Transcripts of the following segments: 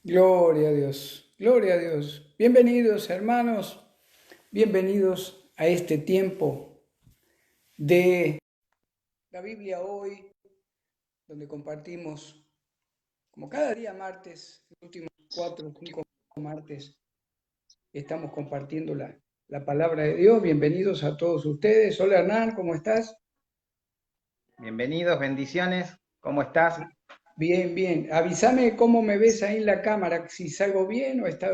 Gloria a Dios, gloria a Dios. Bienvenidos hermanos, bienvenidos a este tiempo de la Biblia hoy, donde compartimos, como cada día martes, los últimos 4 o 5 martes, estamos compartiendo la palabra de Dios. Bienvenidos a todos ustedes. Hola Hernán, ¿cómo estás? Bienvenidos, bendiciones. ¿Cómo estás? Bien, bien. Avísame cómo me ves ahí en la cámara, si salgo bien o está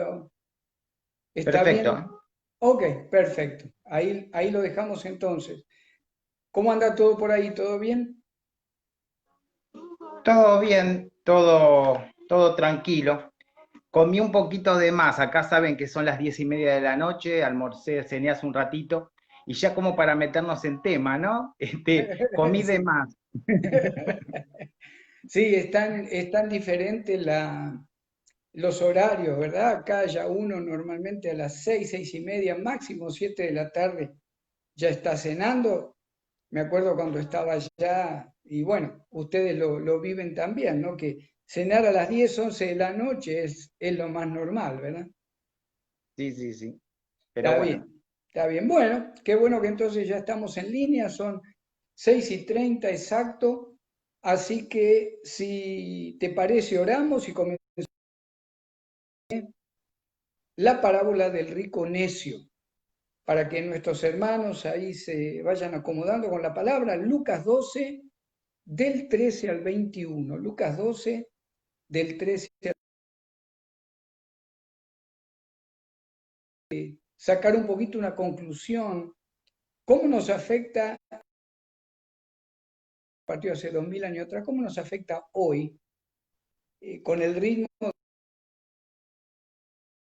Perfecto. bien. Ok, perfecto. Ahí lo dejamos entonces. ¿Cómo anda todo por ahí? ¿Todo bien? Todo bien, todo tranquilo. Comí un poquito de más. Acá saben que son las 10:30 de la noche. Almorcé, cené hace un ratito. Y ya como para meternos en tema, ¿no? Comí de Sí. más. Sí, están diferentes los horarios, ¿verdad? Acá ya uno normalmente a las 6, 6:30, máximo 7 de la tarde ya está cenando. Me acuerdo cuando estaba allá, y bueno, ustedes lo viven también, ¿no? Que cenar a las 10, 11 de la noche es lo más normal, ¿verdad? Sí, sí, sí. Pero Está bueno. bien, está bien. Bueno, qué bueno que entonces ya estamos en línea, son 6:30 exacto, así que si te parece, oramos y comenzamos la parábola del rico necio, para que nuestros hermanos ahí se vayan acomodando con la palabra. Lucas 12, del 13 al 21. Lucas 12, del 13 al 20. Sacar un poquito una conclusión. ¿Cómo nos afecta, partió hace 2000 años atrás, cómo nos afecta hoy con el ritmo,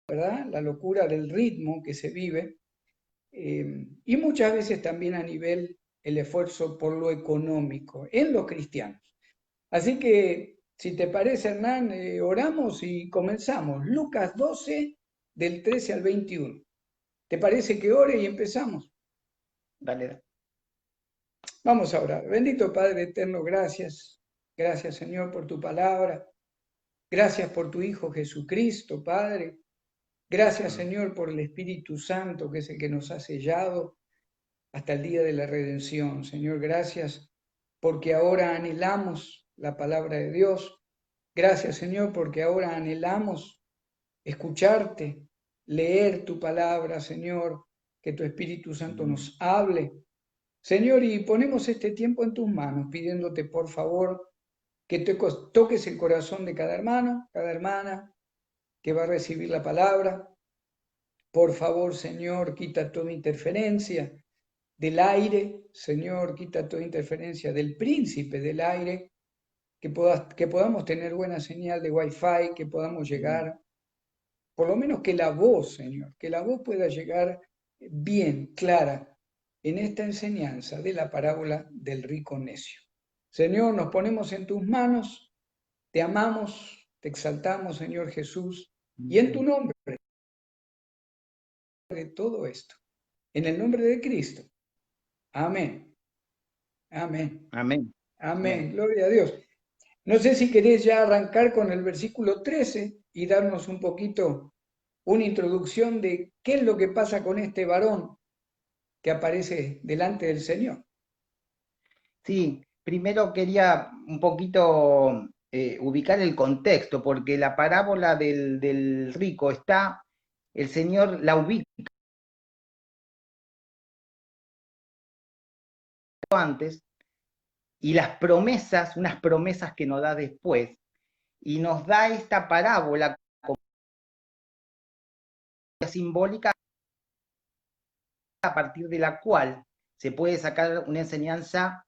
¿verdad? La locura del ritmo que se vive, y muchas veces también a nivel el esfuerzo por lo económico en los cristianos. Así que, si te parece, Hernán, oramos y comenzamos. Lucas 12, del 13 al 21. ¿Te parece que ore y empezamos? Dale. Vamos a orar. Bendito Padre eterno, gracias. Gracias, Señor, por tu palabra. Gracias por tu Hijo Jesucristo, Padre. Gracias, Mm. Señor, por el Espíritu Santo, que es el que nos ha sellado hasta el día de la redención. Señor, gracias porque ahora anhelamos la palabra de Dios. Gracias, Señor, porque ahora anhelamos escucharte, leer tu palabra, Señor, que tu Espíritu Santo Mm. nos hable. Señor, y ponemos este tiempo en tus manos, pidiéndote por favor que toques el corazón de cada hermano, cada hermana que va a recibir la palabra. Por favor, Señor, quita toda interferencia del aire. Señor, quita toda interferencia del príncipe del aire, que podamos tener buena señal de Wi-Fi, que podamos Mm. llegar, por lo menos que la voz, Señor, que la voz pueda llegar bien, clara, en esta enseñanza de la parábola del rico necio. Señor, nos ponemos en tus manos, te amamos, te exaltamos, Señor Jesús, y en tu Mm. nombre de todo esto, en el nombre de Cristo. Amén, amén, Amén. amén, Amén. gloria a Dios. No sé si querés ya arrancar con el versículo 13 y darnos un poquito una introducción de qué es lo que pasa con este varón que aparece delante del Señor. Sí, primero quería un poquito ubicar el contexto, porque la parábola del rico está, el Señor la ubica antes y las promesas, unas promesas que nos da después, y nos da esta parábola como simbólica a partir de la cual se puede sacar una enseñanza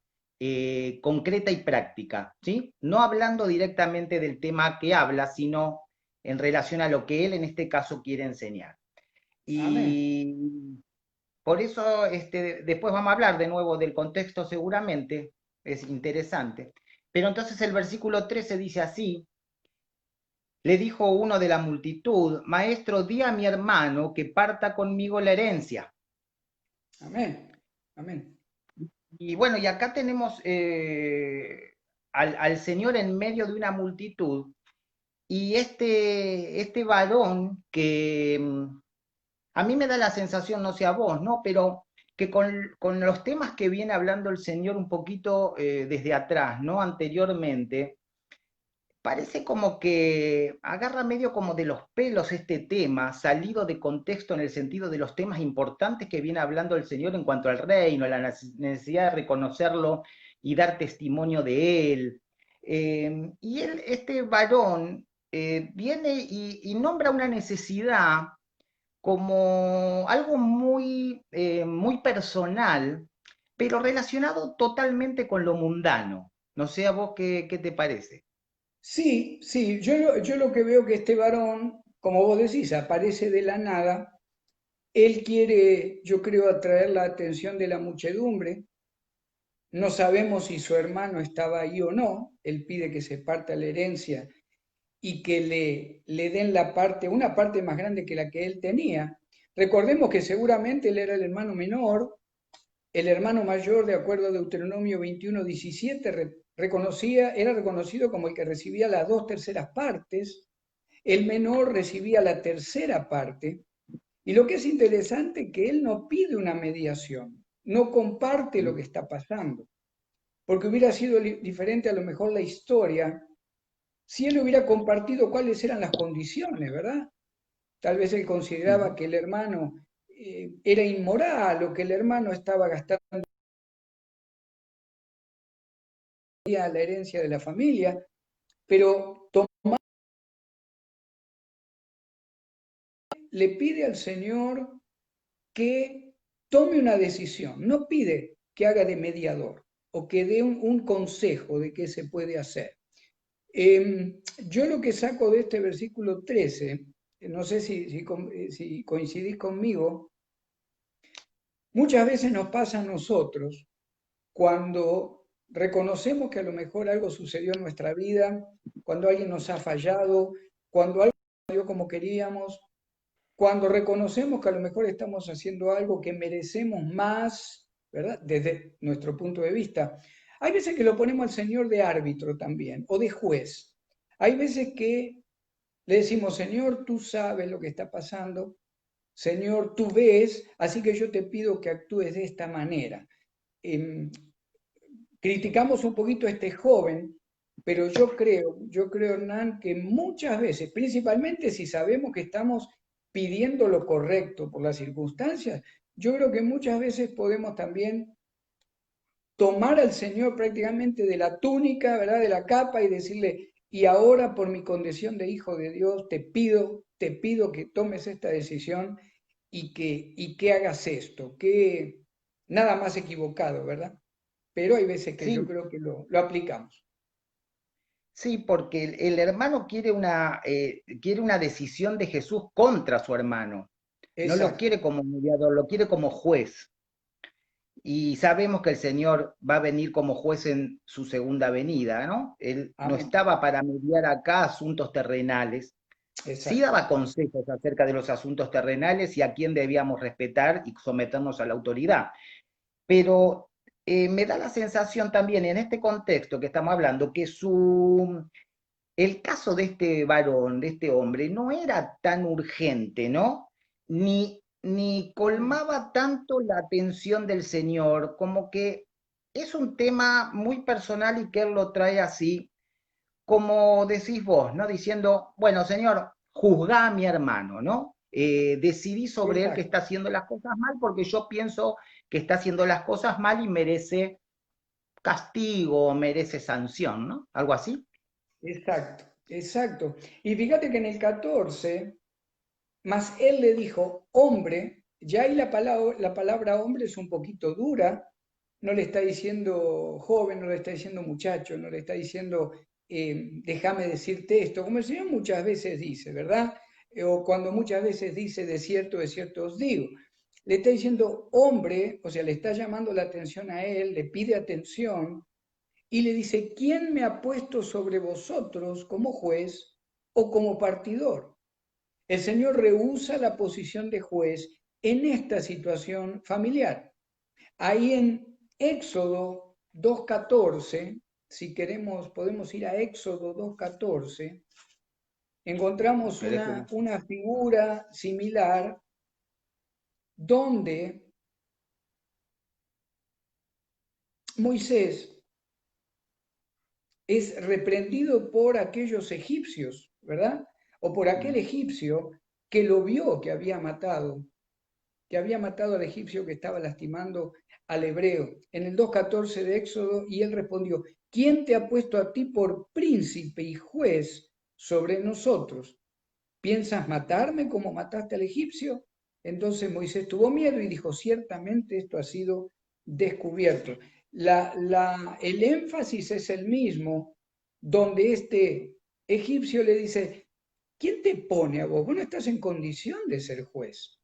concreta y práctica, ¿sí? No hablando directamente del tema que habla, sino en relación a lo que él en este caso quiere enseñar. Amén. Y por eso después vamos a hablar de nuevo del contexto seguramente, es interesante. Pero entonces el versículo 13 dice así: le dijo uno de la multitud, maestro, di a mi hermano que parta conmigo la herencia. Amén. Amén. Y bueno, y acá tenemos al Señor en medio de una multitud Y este varón que a mí me da la sensación, no sé a vos, ¿no? Pero que con los temas que viene hablando el Señor un poquito desde atrás, ¿no? Anteriormente, parece como que agarra medio como de los pelos este tema, salido de contexto en el sentido de los temas importantes que viene hablando el Señor en cuanto al reino, la necesidad de reconocerlo y dar testimonio de él. Y él, este varón, viene y nombra una necesidad como algo muy, muy personal, pero relacionado totalmente con lo mundano. No sé a vos qué te parece. Sí, sí, yo lo que veo que este varón, como vos decís, aparece de la nada. Él quiere, yo creo, atraer la atención de la muchedumbre. No sabemos si su hermano estaba ahí o no. Él pide que se parta la herencia y que le den la parte, una parte más grande que la que él tenía. Recordemos que seguramente él era el hermano menor, el hermano mayor, de acuerdo a Deuteronomio 21:17, era reconocido como el que recibía las 2/3 partes, el menor recibía la tercera parte, y lo que es interesante es que él no pide una mediación, no comparte lo que está pasando, porque hubiera sido diferente a lo mejor la historia si él hubiera compartido cuáles eran las condiciones, ¿verdad? Tal vez él consideraba que el hermano era inmoral o que el hermano estaba gastando la herencia de la familia, pero le pide al Señor que tome una decisión, no pide que haga de mediador o que dé un consejo de qué se puede hacer. Yo lo que saco de este versículo 13, no sé si coincidís conmigo, muchas veces nos pasa a nosotros cuando reconocemos que a lo mejor algo sucedió en nuestra vida, cuando alguien nos ha fallado, cuando algo no salió como queríamos, cuando reconocemos que a lo mejor estamos haciendo algo que merecemos más, ¿verdad? Desde nuestro punto de vista. Hay veces que lo ponemos al Señor de árbitro también, o de juez. Hay veces que le decimos, Señor, tú sabes lo que está pasando, Señor, tú ves, así que yo te pido que actúes de esta manera. Em, Criticamos un poquito a este joven, pero yo creo, Hernán, que muchas veces, principalmente si sabemos que estamos pidiendo lo correcto por las circunstancias, yo creo que muchas veces podemos también tomar al Señor prácticamente de la túnica, ¿verdad? De la capa y decirle, y ahora por mi condición de hijo de Dios, te pido que tomes esta decisión y que hagas esto, que nada más equivocado, ¿verdad? Pero hay veces que yo Sí, creo que lo aplicamos. sí, porque el hermano quiere una decisión de Jesús contra su hermano. No lo Exacto. quiere como mediador, lo quiere como juez. Y sabemos que el Señor va a venir como juez en su segunda venida, ¿no? Él no Amén. estaba para mediar acá asuntos terrenales, sí Exacto. daba consejos acerca de los asuntos terrenales y a quién debíamos respetar y someternos a la autoridad. Pero me da la sensación también en este contexto que estamos hablando que el caso de este varón, de este hombre, no era tan urgente, ¿no? Ni colmaba tanto la atención del Señor, como que es un tema muy personal y que Él lo trae así, como decís vos, ¿no? Diciendo, bueno, Señor, juzgá a mi hermano, ¿no? Decidí sobre él que Exacto. está haciendo las cosas mal porque yo pienso que está haciendo las cosas mal y merece castigo, merece sanción, ¿no? Algo así. Exacto. Exacto. Y fíjate que en el 14, más él le dijo, hombre, ya ahí la palabra hombre es un poquito dura, no le está diciendo joven, no le está diciendo muchacho, no le está diciendo, déjame decirte esto, como el Señor muchas veces dice, ¿verdad? O cuando muchas veces dice, de cierto os digo. Le está diciendo hombre, o sea, le está llamando la atención a él, le pide atención y le dice, ¿quién me ha puesto sobre vosotros como juez o como partidor? El Señor rehúsa la posición de juez en esta situación familiar. Ahí en Éxodo 2:14, si queremos, podemos ir a Éxodo 2:14, encontramos pero déjeme. una figura similar donde Moisés es reprendido por aquellos egipcios, ¿verdad? O por aquel egipcio que lo vio que había matado al egipcio que estaba lastimando al hebreo. En el 2.14 de Éxodo, y él respondió, ¿quién te ha puesto a ti por príncipe y juez sobre nosotros? ¿Piensas matarme como mataste al egipcio? Entonces Moisés tuvo miedo y dijo, ciertamente esto ha sido descubierto. El énfasis es el mismo, donde este egipcio le dice, ¿quién te pone a vos? Vos no estás en condición de ser juez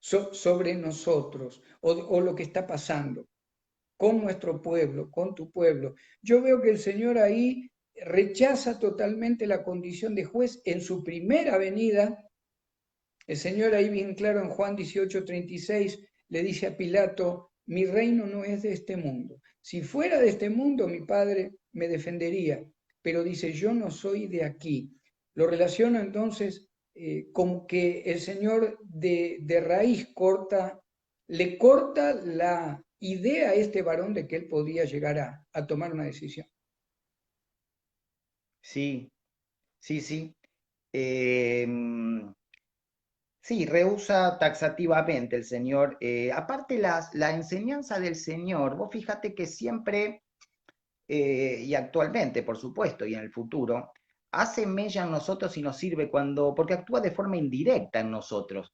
sobre nosotros o lo que está pasando con nuestro pueblo, con tu pueblo. Yo veo que el Señor ahí rechaza totalmente la condición de juez en su primera venida. El Señor ahí bien claro en Juan 18:36 le dice a Pilato, mi reino no es de este mundo. Si fuera de este mundo, mi Padre me defendería, pero dice, yo no soy de aquí. Lo relaciono entonces con que el Señor de raíz le corta la idea a este varón de que él podía llegar a tomar una decisión. Sí, sí, sí. Em, sí, rehúsa taxativamente el Señor. Aparte, la enseñanza del Señor, vos fíjate que siempre, y actualmente, por supuesto, y en el futuro, hace mella en nosotros y nos sirve porque actúa de forma indirecta en nosotros,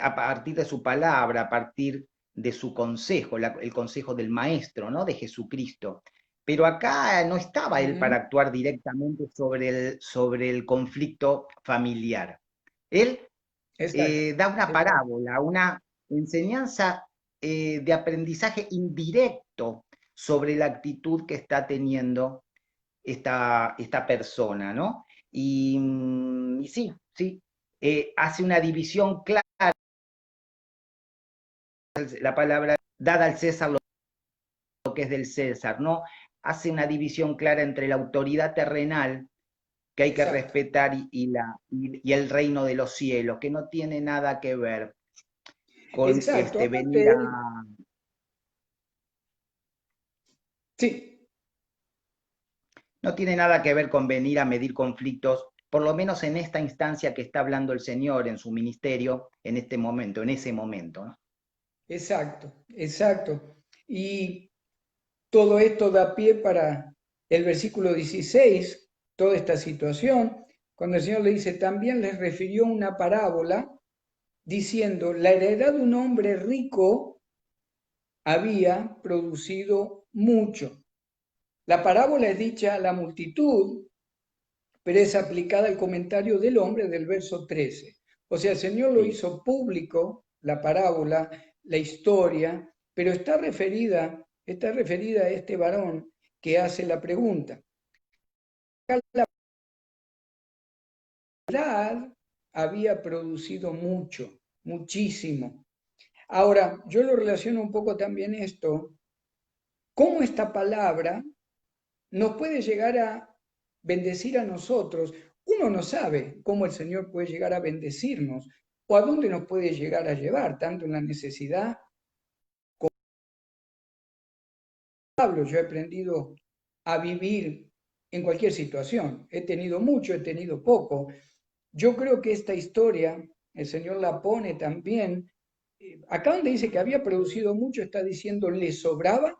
a partir de su palabra, a partir de su consejo, el consejo del Maestro, ¿no? De Jesucristo. Pero acá no estaba él para Ujú. actuar directamente sobre el conflicto familiar. Él Exacto, da una exacto. parábola, una enseñanza de aprendizaje indirecto sobre la actitud que está teniendo esta persona, ¿no? Y sí, sí, hace una división clara, la palabra dada al César lo que es del César, ¿no? Hace una división clara entre la autoridad terrenal que hay que Exacto. respetar y el reino de los cielos, que no tiene nada que ver con Exacto. venir Aparte, a... él, sí, No tiene nada que ver con venir a medir conflictos, por lo menos en esta instancia que está hablando el Señor en su ministerio, en este momento, en ese momento, ¿no? exacto, exacto. Y todo esto da pie para el versículo 16, toda esta situación, cuando el Señor le dice, también les refirió una parábola diciendo, la heredad de un hombre rico había producido mucho. La parábola es dicha a la multitud, pero es aplicada al comentario del hombre del verso 13. O sea, el Señor lo Sí, hizo público, la parábola, la historia, pero está referida a este varón que hace la pregunta. La edad había producido mucho, muchísimo. Ahora, yo lo relaciono un poco también esto, cómo esta palabra nos puede llegar a bendecir a nosotros. Uno no sabe cómo el Señor puede llegar a bendecirnos o a dónde nos puede llegar a llevar, tanto en la necesidad como Pablo. Yo he aprendido a vivir en cualquier situación. He tenido mucho, he tenido poco. Yo creo que esta historia, el Señor la pone también, acá donde dice que había producido mucho, está diciendo le sobraba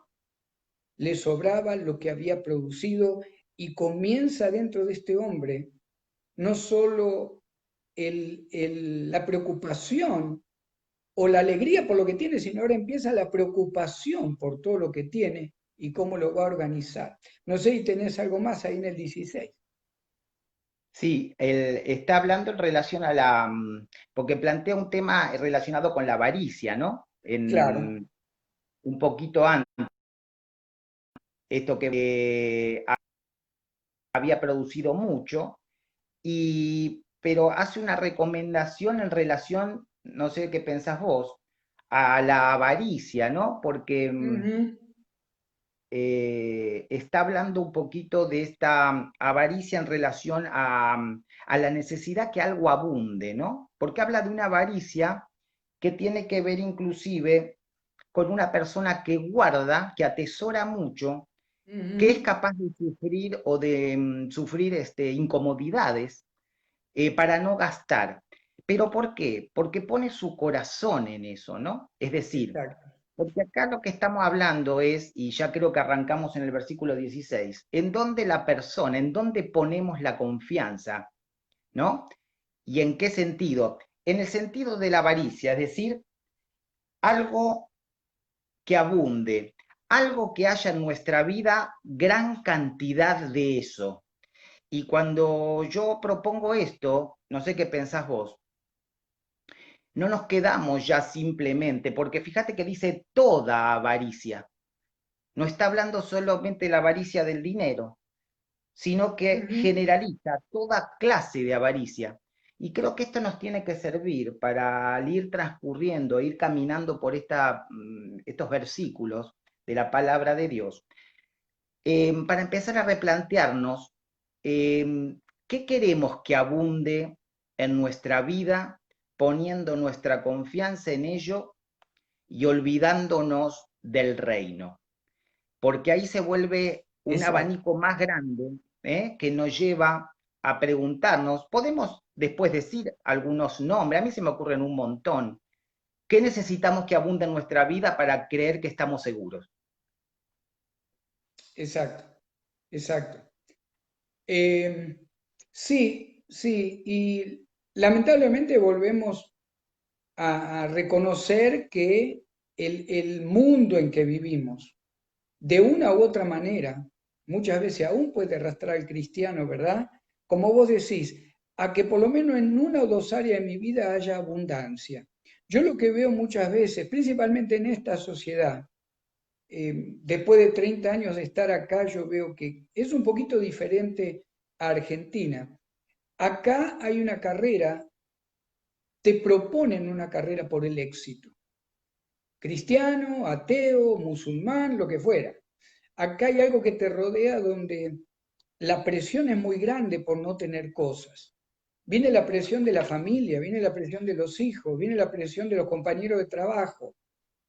lo que había producido y comienza dentro de este hombre no solo la preocupación o la alegría por lo que tiene, sino ahora empieza la preocupación por todo lo que tiene y cómo lo va a organizar. No sé si tenés algo más ahí en el 16. sí, él está hablando en relación a porque plantea un tema relacionado con la avaricia, ¿no? Claro. Un poquito antes, esto que había producido mucho, pero hace una recomendación en relación, no sé qué pensás vos, a la avaricia, ¿no? Porque Uh -huh. está hablando un poquito de esta avaricia en relación a la necesidad que algo abunde, ¿no? Porque habla de una avaricia que tiene que ver inclusive con una persona que guarda, que atesora mucho, que es Ujú. capaz de sufrir o de sufrir incomodidades para no gastar. ¿Pero por qué? Porque pone su corazón en eso, ¿no? Es decir, Exacto. porque acá lo que estamos hablando es, y ya creo que arrancamos en el versículo 16, en dónde la persona, en dónde ponemos la confianza, ¿no? ¿Y en qué sentido? En el sentido de la avaricia, es decir, algo que abunde, algo que haya en nuestra vida gran cantidad de eso. Y cuando yo propongo esto, no sé qué pensás vos, no nos quedamos ya simplemente, porque fíjate que dice toda avaricia, no está hablando solamente de la avaricia del dinero, sino que Ujú. generaliza toda clase de avaricia. Y creo que esto nos tiene que servir para al ir transcurriendo, ir caminando por estos versículos de la palabra de Dios, para empezar a replantearnos qué queremos que abunde en nuestra vida, poniendo nuestra confianza en ello y olvidándonos del reino, porque ahí se vuelve un Exacto. abanico más grande, que nos lleva a preguntarnos, podemos después decir algunos nombres, a mí se me ocurren un montón, ¿qué necesitamos que abunde en nuestra vida para creer que estamos seguros? Exacto. Exacto. Eh, sí, sí, y lamentablemente volvemos a reconocer que el mundo en que vivimos, de una u otra manera, muchas veces aún puede arrastrar al cristiano, ¿verdad? Como vos decís, a que por lo menos en una o dos áreas de mi vida haya abundancia. Yo lo que veo muchas veces, principalmente en esta sociedad, después de 30 años de estar acá, yo veo que es un poquito diferente a Argentina. Acá hay una carrera, te proponen una carrera por el éxito, cristiano, ateo, musulmán, lo que fuera. Acá hay algo que te rodea donde la presión es muy grande por no tener cosas. Viene la presión de la familia, viene la presión de los hijos, viene la presión de los compañeros de trabajo,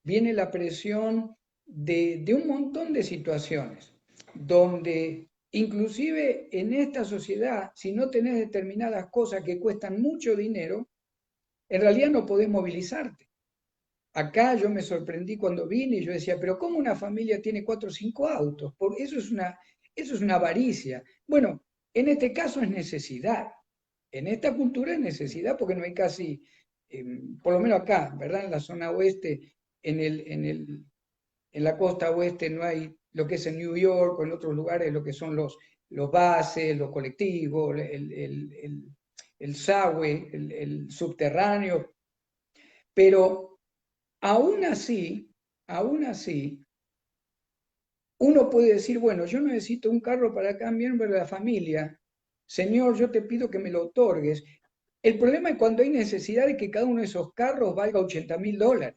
viene la presión de un montón de situaciones, donde inclusive en esta sociedad, si no tenés determinadas cosas que cuestan mucho dinero, en realidad no podés movilizarte. Acá yo me sorprendí cuando vine y yo decía, pero ¿cómo una familia tiene cuatro o cinco autos? Por eso es una avaricia. Bueno, en este caso es necesidad. En esta cultura es necesidad porque no hay casi, por lo menos acá, ¿verdad? En la zona oeste, en la costa oeste no hay lo que es en New York o en otros lugares, lo que son los buses, los colectivos, el subway, el subterráneo. Pero aún así, uno puede decir, bueno, yo necesito un carro para cada miembro de la familia. Señor, yo te pido que me lo otorgues. El problema es cuando hay necesidad de que cada uno de esos carros valga $80.000.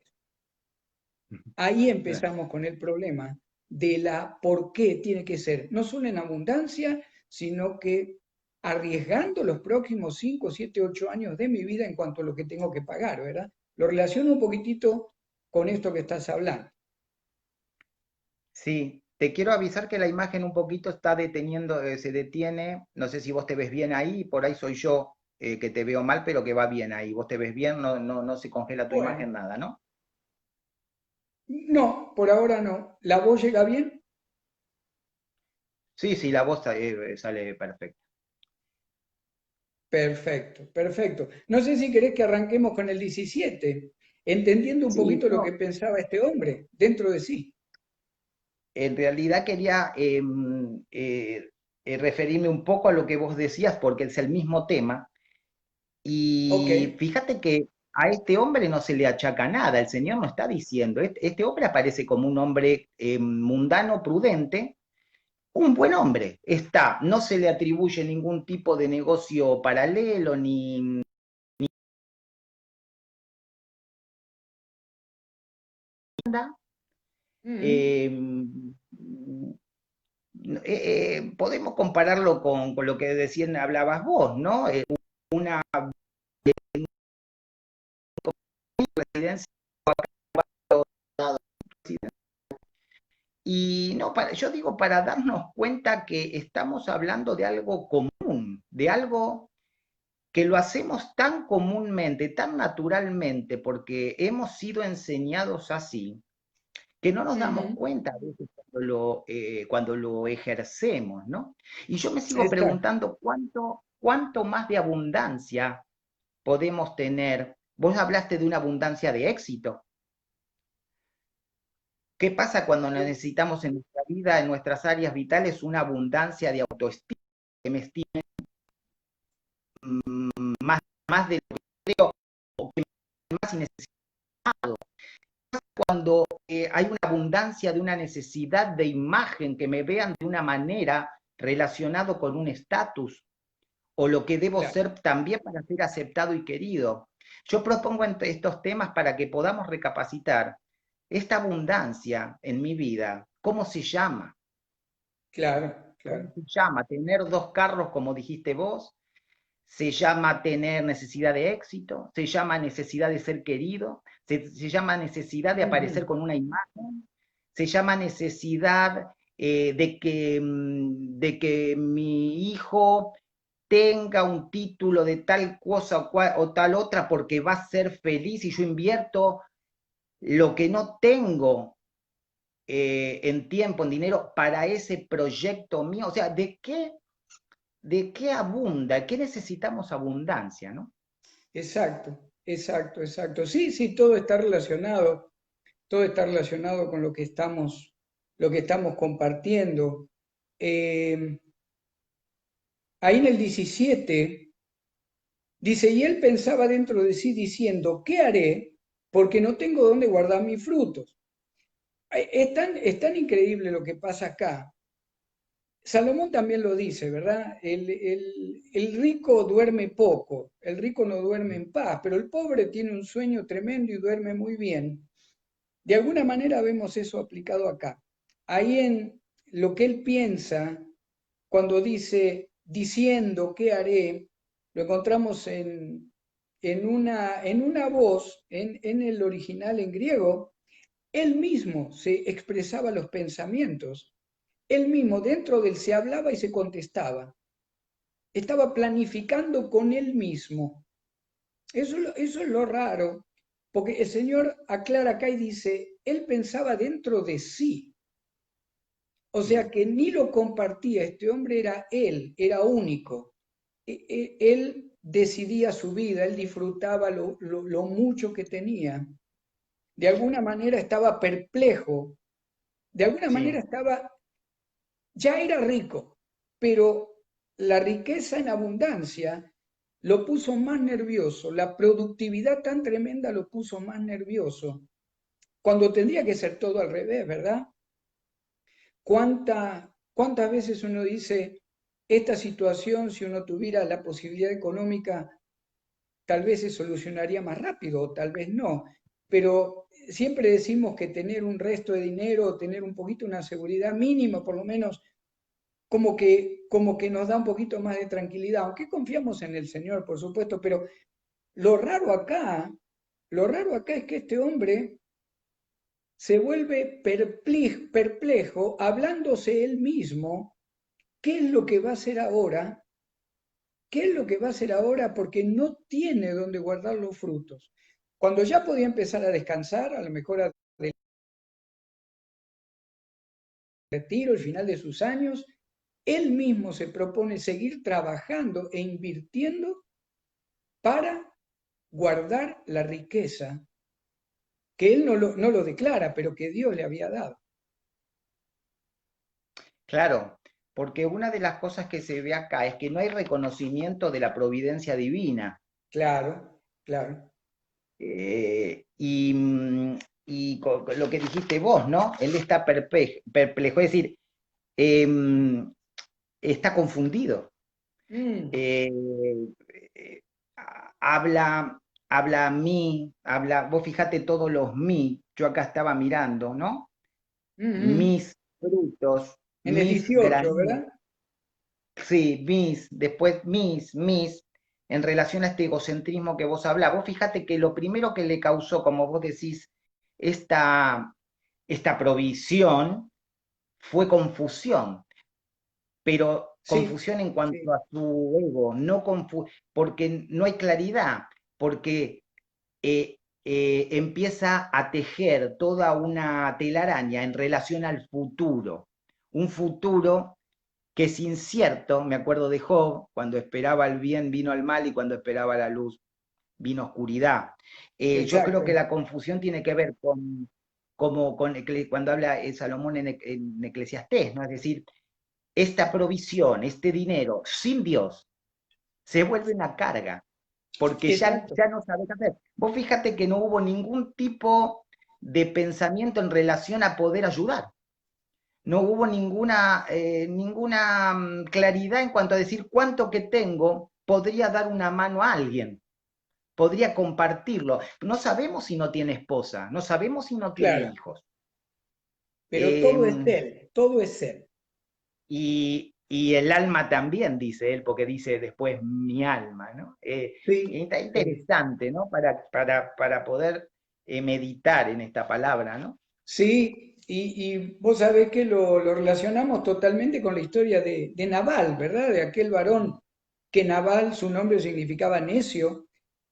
Ahí empezamos con el problema de la por qué tiene que ser, no solo en abundancia, sino que arriesgando los próximos 5, 7, 8 años de mi vida en cuanto a lo que tengo que pagar, ¿verdad? Lo relaciono un poquitito con esto que estás hablando. Sí, te quiero avisar que la imagen un poquito está deteniendo, se detiene, no sé si vos te ves bien ahí, por ahí soy yo que te veo mal, pero que va bien ahí, vos te ves bien, no se congela tu Bueno, imagen nada, ¿no? no, por ahora no. ¿La voz llega bien? Sí, sí, la voz sale perfecta. Perfecto, perfecto. No sé si querés que arranquemos con el 17, entendiendo un Sí, poquito lo que no, pensaba este hombre dentro de sí. en realidad quería referirme un poco a lo que vos decías porque es el mismo tema. Ok. Y fíjate que a este hombre no se le achaca nada, el Señor no está diciendo, este hombre aparece como un hombre mundano, prudente, un buen hombre, está, no se le atribuye ningún tipo de negocio paralelo ni nada. Mm. eh, podemos compararlo con lo que decían, hablabas vos, ¿no? Una residencia. Y no, yo digo para darnos cuenta que estamos hablando de algo común, de algo que lo hacemos tan comúnmente, tan naturalmente, porque hemos sido enseñados así, que no nos damos Ujú. cuenta a veces cuando lo ejercemos, ¿no? Y yo me sigo Exacto. preguntando cuánto más de abundancia podemos tener. Vos hablaste de una abundancia de éxito. ¿Qué pasa cuando necesitamos en nuestra vida, en nuestras áreas vitales, una abundancia de autoestima, que me estime más de lo que creo o que más y necesitado? Cuando hay una abundancia de una necesidad de imagen, que me vean de una manera relacionado con un estatus o lo que debo Claro. ser también para ser aceptado y querido. Yo propongo estos temas para que podamos recapacitar esta abundancia en mi vida. ¿Cómo se llama? Claro, ¿Cómo claro. se llama? ¿Tener dos carros, como dijiste vos? ¿Se llama tener necesidad de éxito? ¿Se llama necesidad de ser querido? ¿Se llama necesidad de aparecer Ujú. con una imagen? ¿Se llama necesidad de que mi hijo tenga un título de tal cosa o tal otra porque va a ser feliz y yo invierto lo que no tengo en tiempo, en dinero, para ese proyecto mío? O sea, ¿de qué abunda? ¿Qué necesitamos abundancia, no? Exacto, exacto, exacto. Sí, sí, todo está relacionado con lo que estamos compartiendo. Eh, Ahí en el 17 dice, y él pensaba dentro de sí diciendo, ¿qué haré? Porque no tengo dónde guardar mis frutos. Es tan increíble lo que pasa acá. Salomón también lo dice, ¿verdad? El rico duerme poco, el rico no duerme en paz, pero el pobre tiene un sueño tremendo y duerme muy bien. De alguna manera vemos eso aplicado acá. Ahí en lo que él piensa, cuando dice, diciendo, ¿qué haré? Lo encontramos en una voz, en el original en griego, él mismo se expresaba los pensamientos. Él mismo dentro de él se hablaba y se contestaba. Estaba planificando con él mismo. Eso es lo raro, porque el Señor aclara acá y dice, él pensaba dentro de sí. O sea Mm. que ni lo compartía, este hombre era él, era único. Él decidía su vida, él disfrutaba lo mucho que tenía. De alguna manera estaba perplejo, de alguna manera Sí, estaba, ya era rico, pero la riqueza en abundancia lo puso más nervioso, la productividad tan tremenda lo puso más nervioso, cuando tendría que ser todo al revés, ¿verdad? ¿Cuántas veces uno dice, esta situación, si uno tuviera la posibilidad económica, tal vez se solucionaría más rápido o tal vez no? Pero siempre decimos que tener un resto de dinero, tener un poquito una seguridad mínima, por lo menos, como que nos da un poquito más de tranquilidad, aunque confiamos en el Señor, por supuesto, pero lo raro acá, lo raro acá es que este hombre se vuelve perplejo, hablándose él mismo, ¿qué es lo que va a hacer ahora? ¿Qué es lo que va a hacer ahora? Porque no tiene donde guardar los frutos. Cuando ya podía empezar a descansar, a lo mejor del retiro, el final de sus años, él mismo se propone seguir trabajando e invirtiendo para guardar la riqueza que él no lo declara, pero que Dios le había dado. claro, porque una de las cosas que se ve acá es que no hay reconocimiento de la providencia divina. Claro, claro. Y lo que dijiste vos, ¿no? Él está perplejo, es decir, está confundido. Mm, Eh, eh, habla a mí, vos fíjate todos los mí, yo acá estaba mirando, ¿no? mm, mm. Mis frutos. En el Miss 18, Granit, ¿verdad? sí, después Miss, en relación a este egocentrismo que vos hablás. Vos fíjate que lo primero que le causó, como vos decís, esta, esta provisión fue confusión, pero Sí, confusión en cuanto sí, a su ego, no porque no hay claridad, porque empieza a tejer toda una telaraña en relación al futuro, un futuro que es incierto. Me acuerdo de Job, cuando esperaba el bien vino el mal y cuando esperaba la luz vino oscuridad. Yo creo que exacto. la confusión tiene que ver con, como con cuando habla Salomón en Eclesiastés, ¿no? Es decir, esta provisión, este dinero sin Dios, se vuelve una carga, porque Exacto. ya no sabes qué hacer. Vos fíjate que no hubo ningún tipo de pensamiento en relación a poder ayudar. No hubo ninguna claridad en cuanto a decir cuánto que tengo podría dar una mano a alguien, podría compartirlo. No sabemos si no tiene esposa, no sabemos si no tiene Claro, hijos. pero todo es Eh, Él, todo es Él. y el alma también, dice él, porque dice después mi alma, ¿no? Sí, Está sí. interesante, ¿no? Para poder meditar en esta palabra, ¿no? Sí, y vos sabés que lo relacionamos totalmente con la historia de Nabal, ¿verdad? De aquel varón que Nabal, su nombre significaba necio,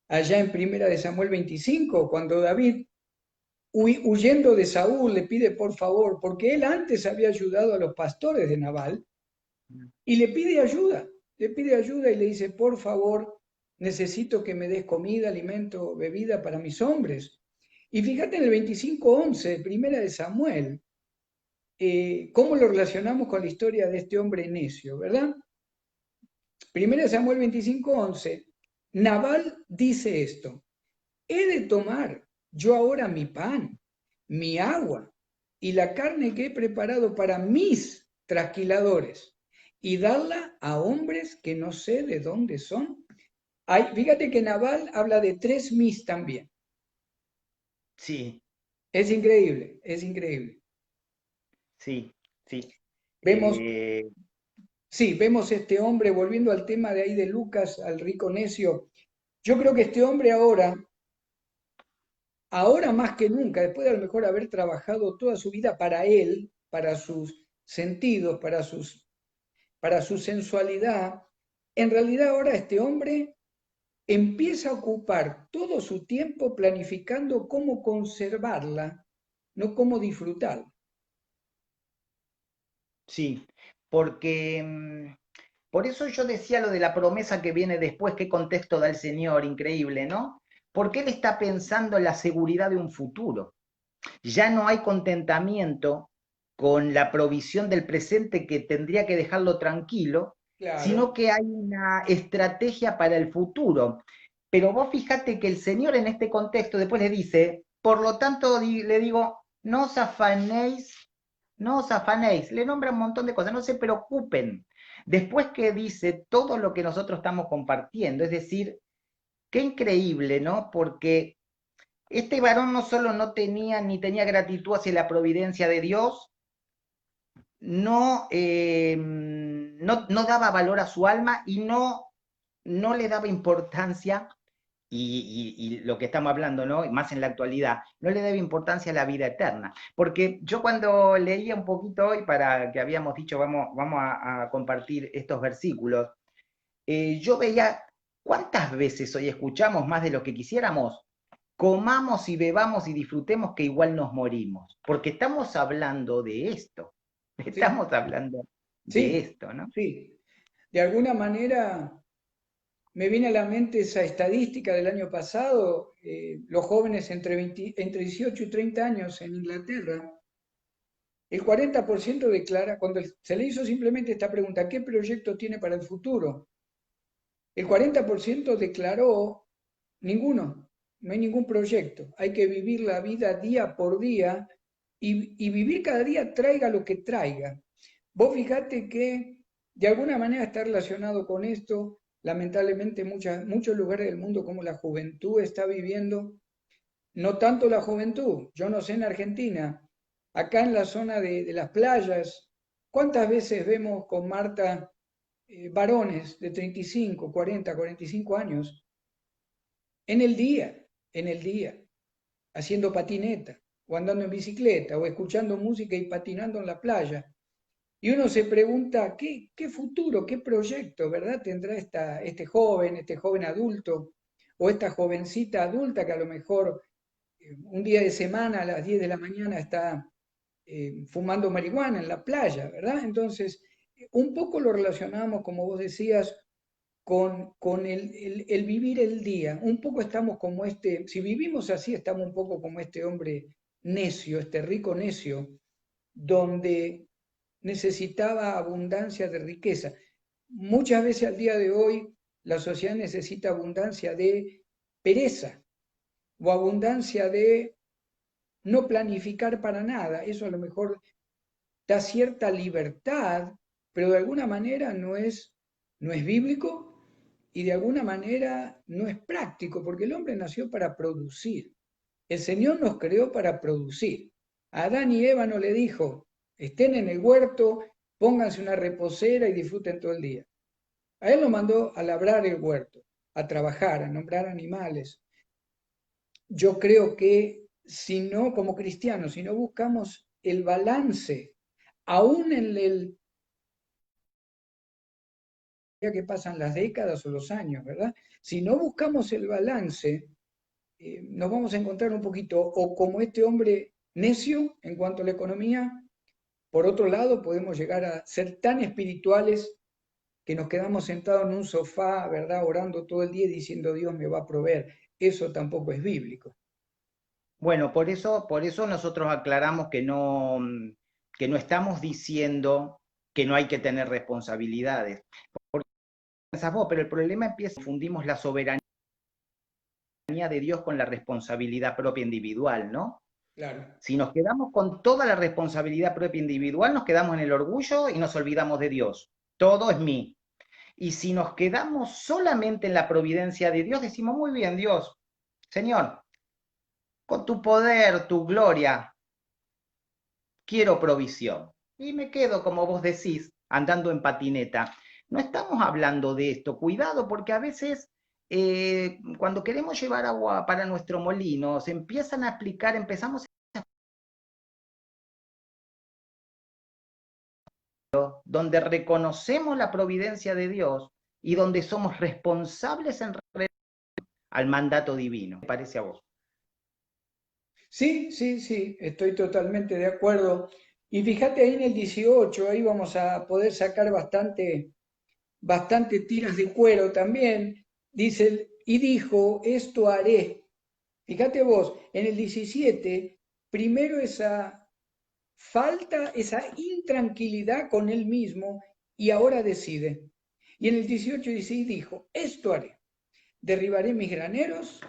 allá en Primera de Samuel 25, cuando David, huyendo de Saúl, le pide por favor, porque él antes había ayudado a los pastores de Nabal, y le pide ayuda y le dice, por favor, necesito que me des comida, alimento, bebida para mis hombres. Y fíjate en el 25:11, Primera de Samuel, cómo lo relacionamos con la historia de este hombre necio, ¿verdad? Primera de Samuel 25:11, Nabal dice esto, he de tomar yo ahora mi pan, mi agua y la carne que he preparado para mis trasquiladores y darla a hombres que no sé de dónde son. Fíjate que Nabal habla de tres mis también. Sí, Es increíble, es increíble. sí, sí. Vemos, Eh, sí, vemos este hombre, volviendo al tema de ahí de Lucas, al rico necio. Yo creo que este hombre ahora más que nunca, después de a lo mejor haber trabajado toda su vida para él, para sus sentidos, para su sensualidad, en realidad ahora este hombre empieza a ocupar todo su tiempo planificando cómo conservarla, no cómo disfrutarla. sí, porque por eso yo decía lo de la promesa que viene después, qué contexto da el Señor, increíble, ¿no? Porque Él está pensando en la seguridad de un futuro. Ya no hay contentamiento con la provisión del presente que tendría que dejarlo tranquilo, sino Claro, que hay una estrategia para el futuro. Pero vos fíjate que el Señor en este contexto después le dice, por lo tanto le digo, no os afanéis, no os afanéis, le nombra un montón de cosas, no se preocupen. Después que dice todo lo que nosotros estamos compartiendo, es decir, qué increíble, ¿no? Porque este varón no solo no tenía ni tenía gratitud hacia la providencia de Dios, no daba valor a su alma y no le daba importancia, y lo que estamos hablando, ¿no? Más en la actualidad, no le daba importancia a la vida eterna. Porque yo cuando leía un poquito hoy, para que habíamos dicho, vamos a compartir estos versículos, yo veía cuántas veces hoy escuchamos más de lo que quisiéramos, comamos y bebamos y disfrutemos que igual nos morimos, porque estamos hablando de esto, sí, estamos hablando de sí, esto, ¿no? sí. De alguna manera me viene a la mente esa estadística del año pasado, los jóvenes entre 18 y 30 años en Inglaterra, el 40% declara, cuando se le hizo simplemente esta pregunta, ¿qué proyecto tiene para el futuro? El 40% declaró ninguno, no hay ningún proyecto, hay que vivir la vida día por día y vivir cada día traiga lo que traiga. Vos fijate que de alguna manera está relacionado con esto, lamentablemente muchos lugares del mundo como la juventud está viviendo, no tanto la juventud, yo no sé en Argentina, acá en la zona de las playas, ¿Cuántas veces vemos con Marta varones de 35, 40, 45 años en el día, haciendo patineta, o andando en bicicleta, o escuchando música y patinando en la playa? Y uno se pregunta, ¿qué futuro, qué proyecto, verdad, tendrá este joven adulto, o esta jovencita adulta que a lo mejor un día de semana a las 10 de la mañana está fumando marihuana en la playa, ¿verdad? Entonces, un poco lo relacionamos, como vos decías, con el vivir el día. Un poco estamos como si vivimos así, estamos un poco como este hombre necio, este rico necio, donde necesitaba abundancia de riqueza. Muchas veces al día de hoy la sociedad necesita abundancia de pereza o abundancia de no planificar para nada. Eso a lo mejor da cierta libertad, pero de alguna manera no es bíblico y de alguna manera no es práctico, porque el hombre nació para producir. El Señor nos creó para producir. A Adán y Eva no le dijo, estén en el huerto, pónganse una reposera y disfruten todo el día. A él lo mandó a labrar el huerto, a trabajar, a nombrar animales. Yo creo que si no, como cristianos, si no buscamos el balance, aún en el día que pasan las décadas o los años, ¿verdad? Si no buscamos el balance, nos vamos a encontrar un poquito o como este hombre necio en cuanto a la economía. Por otro lado, podemos llegar a ser tan espirituales que nos quedamos sentados en un sofá, ¿verdad? Orando todo el día y diciendo Dios me va a proveer. Eso tampoco es bíblico. Bueno, por eso nosotros aclaramos que no estamos diciendo que no hay que tener responsabilidades. Porque pensás vos, pero el problema empieza, confundimos la soberanía de Dios con la responsabilidad propia individual, ¿no? Claro. Si nos quedamos con toda la responsabilidad propia individual, nos quedamos en el orgullo y nos olvidamos de Dios. Todo es mí. Y si nos quedamos solamente en la providencia de Dios, decimos, muy bien, Dios, Señor, con tu poder, tu gloria, quiero provisión. Y me quedo, como vos decís, andando en patineta. No estamos hablando de esto. Cuidado, porque a veces cuando queremos llevar agua para nuestro molino, se empiezan a aplicar, empezamos donde reconocemos la providencia de Dios y donde somos responsables en al mandato divino. ¿Qué parece a vos? Sí, sí, sí, estoy totalmente de acuerdo. Y fíjate ahí en el 18, ahí vamos a poder sacar bastante tiras de cuero también. Dice, y dijo, esto haré. Fíjate vos, en el 17, primero esa falta, esa intranquilidad con él mismo y ahora decide. Y en el 18 dice, y dijo, esto haré. Derribaré mis graneros,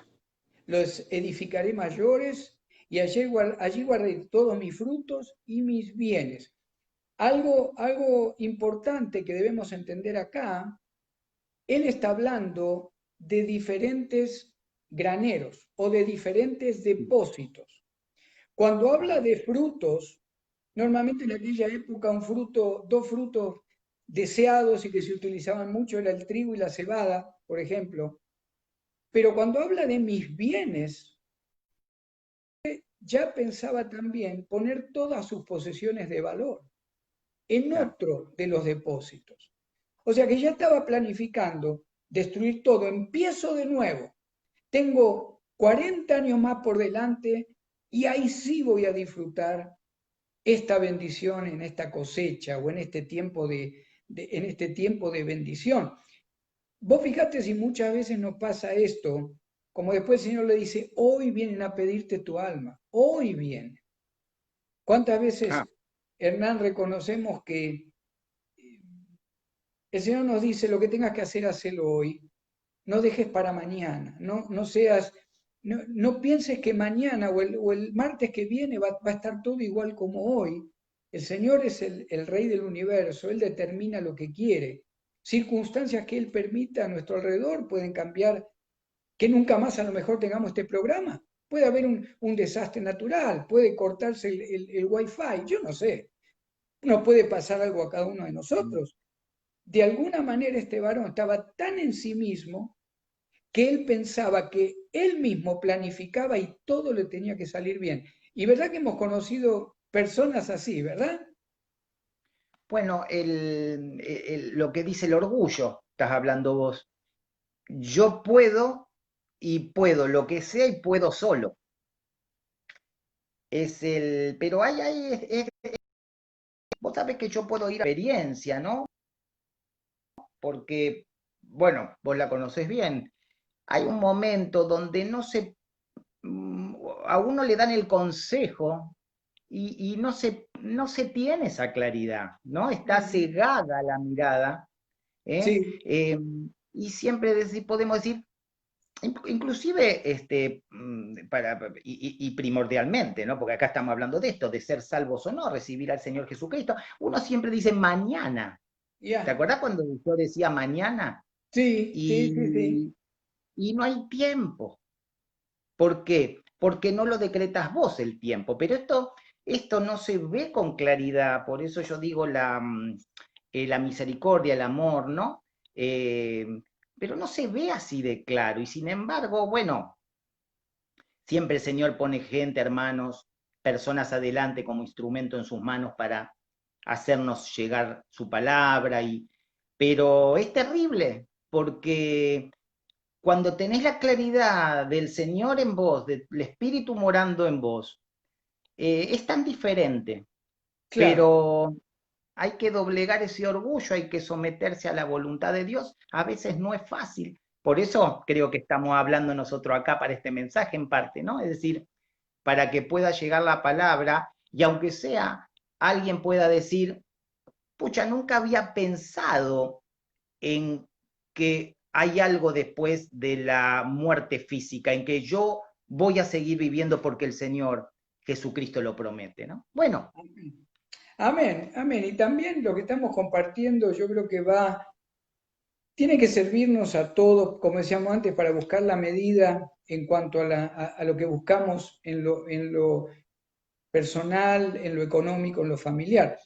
los edificaré mayores y allí guardaré todos mis frutos y mis bienes. Algo importante que debemos entender acá, él está hablando de diferentes graneros o de diferentes depósitos. Cuando habla de frutos, normalmente en aquella época dos frutos deseados y que se utilizaban mucho era el trigo y la cebada, por ejemplo. Pero cuando habla de mis bienes, ya pensaba también poner todas sus posesiones de valor en Claro. otro de los depósitos. O sea que ya estaba planificando destruir todo, empiezo de nuevo, tengo 40 años más por delante y ahí sí voy a disfrutar esta bendición en esta cosecha o en este en este tiempo de bendición. Vos fijate si muchas veces nos pasa esto, como después el Señor le dice, hoy vienen a pedirte tu alma, hoy viene. ¿Cuántas Ah, veces, Hernán, reconocemos que el Señor nos dice lo que tengas que hacer, hacelo hoy? No dejes para mañana, no pienses que mañana o el martes que viene va a estar todo igual como hoy. El Señor es el Rey del universo, Él determina lo que quiere. Circunstancias que Él permita a nuestro alrededor pueden cambiar, que nunca más a lo mejor tengamos este programa. Puede haber un desastre natural, puede cortarse el wifi, yo no sé. nos puede pasar algo a cada uno de nosotros. De alguna manera este varón estaba tan en sí mismo que él pensaba que él mismo planificaba y todo le tenía que salir bien. Y verdad que hemos conocido personas así, ¿verdad? Bueno, lo que dice el orgullo, estás hablando vos. Yo puedo y puedo lo que sea y puedo solo. Pero vos sabés que yo puedo ir a experiencia, ¿no? Porque, bueno, vos la conocés bien. Hay un momento donde mm, a uno le dan el consejo y no se tiene esa claridad, ¿no? Está Ujú. cegada la mirada, ¿eh? Sí, Y siempre podemos decir, inclusive, y primordialmente, ¿no? Porque acá estamos hablando de esto, de ser salvos o no, recibir al Señor Jesucristo, uno siempre dice mañana. ¿Te ya. acuerdas cuando yo decía mañana? Sí, sí, sí, sí. Y, y no hay tiempo. ¿Por qué? Porque no lo decretas vos el tiempo, pero esto no se ve con claridad, por eso yo digo la misericordia, el amor, ¿no? Eh, pero no se ve así de claro, y sin embargo, bueno, siempre el Señor pone gente, hermanos, personas adelante como instrumento en sus manos para hacernos llegar su palabra, pero es terrible, porque cuando tenés la claridad del Señor en vos, del Espíritu morando en vos, es tan diferente, Claro. pero hay que doblegar ese orgullo, hay que someterse a la voluntad de Dios. A veces no es fácil. Por eso creo que estamos hablando nosotros acá para este mensaje en parte, ¿no? Es decir, para que pueda llegar la palabra y aunque sea alguien pueda decir, pucha, nunca había pensado en que hay algo después de la muerte física, en que yo voy a seguir viviendo porque el Señor Jesucristo lo promete, ¿no? Bueno, Amén, amén. Y también lo que estamos compartiendo, yo creo que tiene que servirnos a todos, como decíamos antes, para buscar la medida en cuanto a lo que buscamos en lo personal, en lo económico, en lo familiar.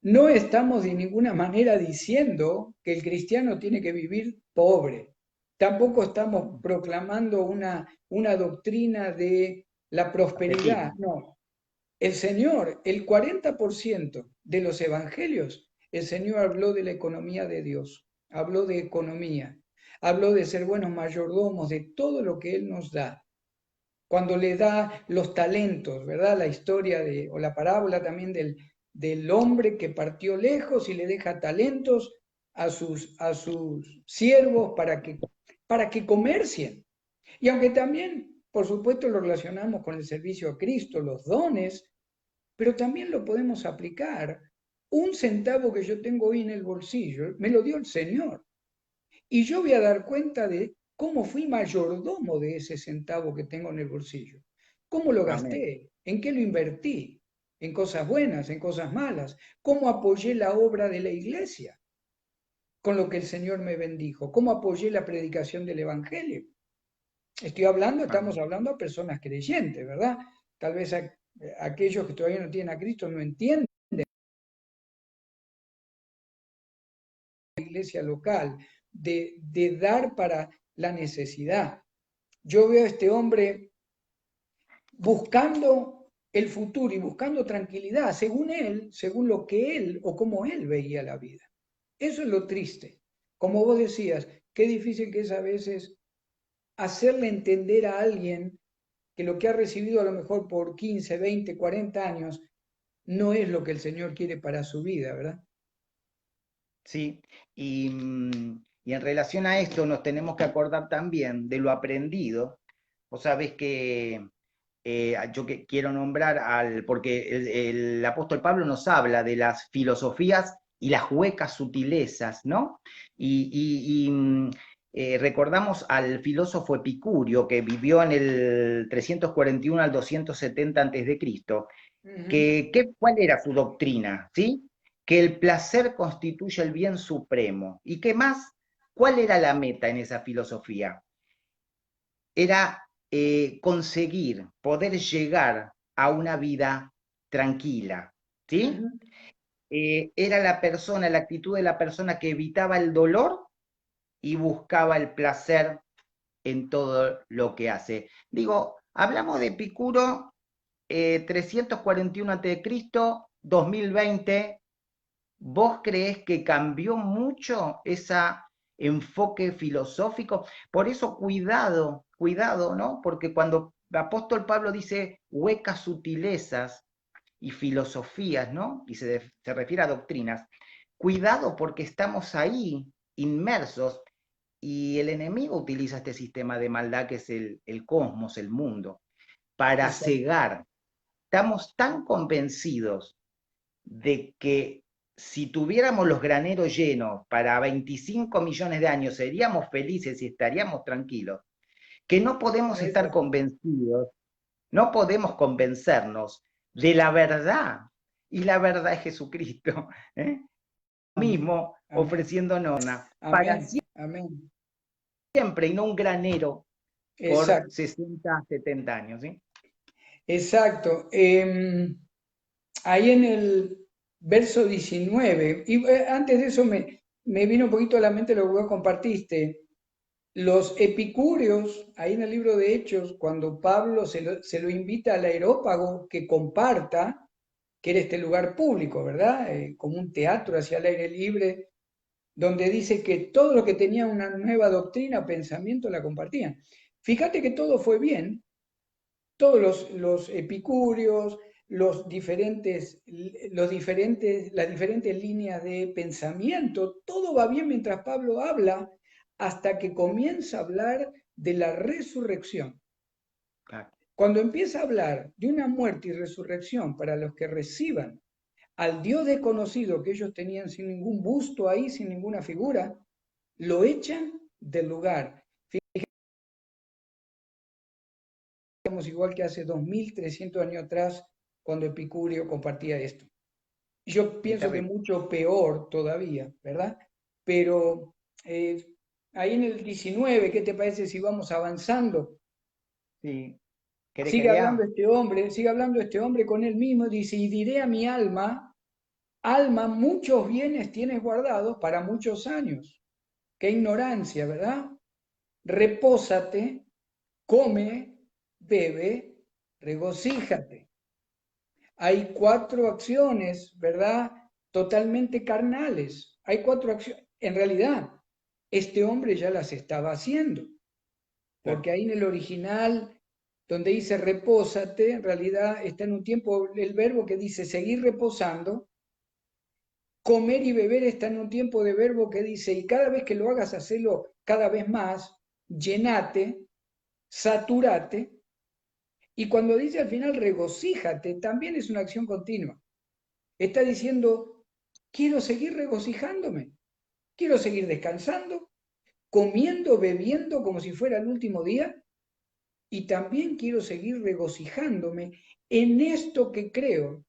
No estamos de ninguna manera diciendo que el cristiano tiene que vivir pobre. Tampoco estamos proclamando una doctrina de la prosperidad. ascetismo. No, el Señor, el 40% de los evangelios, el Señor habló de la economía de Dios, habló de economía, habló de ser buenos mayordomos, de todo lo que Él nos da. Cuando le da los talentos, ¿verdad? La historia o la parábola también del hombre que partió lejos y le deja talentos a sus siervos para que comercien. Y aunque también, por supuesto, lo relacionamos con el servicio a Cristo, los dones, pero también lo podemos aplicar. Un centavo que yo tengo hoy en el bolsillo, me lo dio el Señor. Y yo voy a dar cuenta de cómo fui mayordomo de ese centavo que tengo en el bolsillo. ¿Cómo lo Amén. gasté? ¿En qué lo invertí? ¿En cosas buenas? ¿En cosas malas? ¿Cómo apoyé la obra de la iglesia con lo que el Señor me bendijo? ¿Cómo apoyé la predicación del Evangelio? Estamos Amén. hablando a personas creyentes, ¿verdad? Tal vez aquellos que todavía no tienen a Cristo no entienden la iglesia local, de dar para la necesidad. Yo veo a este hombre buscando el futuro y buscando tranquilidad, según él, según lo que él o como él veía la vida. Eso es lo triste. Como vos decías, qué difícil que es a veces hacerle entender a alguien que lo que ha recibido a lo mejor por 15, 20, 40 años no es lo que el Señor quiere para su vida, ¿verdad? Sí, y en relación a esto nos tenemos que acordar también de lo aprendido. Vos sabés que yo quiero nombrar porque el apóstol Pablo nos habla de las filosofías y las huecas sutilezas, ¿no? Recordamos al filósofo Epicurio que vivió en el 341 al 270 antes de Cristo, Ujú. ¿cuál era su doctrina? ¿Sí? Que el placer constituye el bien supremo. ¿Y qué más? ¿Cuál era la meta en esa filosofía? Era poder llegar a una vida tranquila, ¿sí? Ujú. era la persona, la actitud de la persona que evitaba el dolor y buscaba el placer en todo lo que hace. Digo, hablamos de Epicuro, 341 a.C., 2020. ¿Vos creés que cambió mucho ese enfoque filosófico? Por eso cuidado, cuidado, ¿no? Porque cuando el apóstol Pablo dice huecas sutilezas y filosofías, ¿no? Y se refiere a doctrinas, cuidado porque estamos ahí inmersos y el enemigo utiliza este sistema de maldad que es el cosmos, el mundo, para Exacto. cegar. Estamos tan convencidos de que si tuviéramos los graneros llenos para 25 millones de años seríamos felices y estaríamos tranquilos, que no podemos estar Exacto. convencidos, no podemos convencernos de la verdad. Y la verdad es Jesucristo, ¿eh? Amén. Mismo Amén. ofreciéndonos para Amén. Amén. siempre y no un granero por Exacto. 60, 70 años. ¿Sí? Exacto. Ahí en el verso 19, y antes de eso me vino un poquito a la mente lo que vos compartiste. Los epicúreos, ahí en el libro de Hechos, cuando Pablo se lo invita al Areópago que comparta, que era este lugar público, ¿verdad? Como un teatro hacia el aire libre, donde dice que todo lo que tenía una nueva doctrina, pensamiento, la compartían. Fíjate que todo fue bien, todos los epicúreos, las diferentes líneas de pensamiento, todo va bien mientras Pablo habla hasta que comienza a hablar de la resurrección. Claro. Cuando empieza a hablar de una muerte y resurrección para los que reciban al Dios desconocido que ellos tenían sin ningún busto ahí, sin ninguna figura, lo echan del lugar. Fíjate, igual que hace 2300 años atrás, cuando Epicurio compartía esto. Yo Es pienso que terrible. mucho peor todavía, ¿verdad? Pero ahí en el 19, ¿qué te parece si vamos avanzando? Sí. ¿Querés que Sigue hablando lea? este hombre, sigue hablando este hombre con él mismo, dice, y diré a mi alma, alma, muchos bienes tienes guardados para muchos años. Qué ignorancia, ¿verdad? Repósate, come, bebe, regocíjate. Hay cuatro acciones, ¿verdad? Totalmente carnales. Hay cuatro acciones. En realidad, este hombre ya las estaba haciendo, Claro. porque ahí en el original, donde dice repósate, en realidad está en un tiempo el verbo que dice seguir reposando. Comer y beber está en un tiempo de verbo que dice, y cada vez que lo hagas, hacelo cada vez más, llenate, saturate. Y cuando dice al final regocíjate, también es una acción continua. Está diciendo, quiero seguir regocijándome, quiero seguir descansando, comiendo, bebiendo como si fuera el último día, y también quiero seguir regocijándome en esto que creo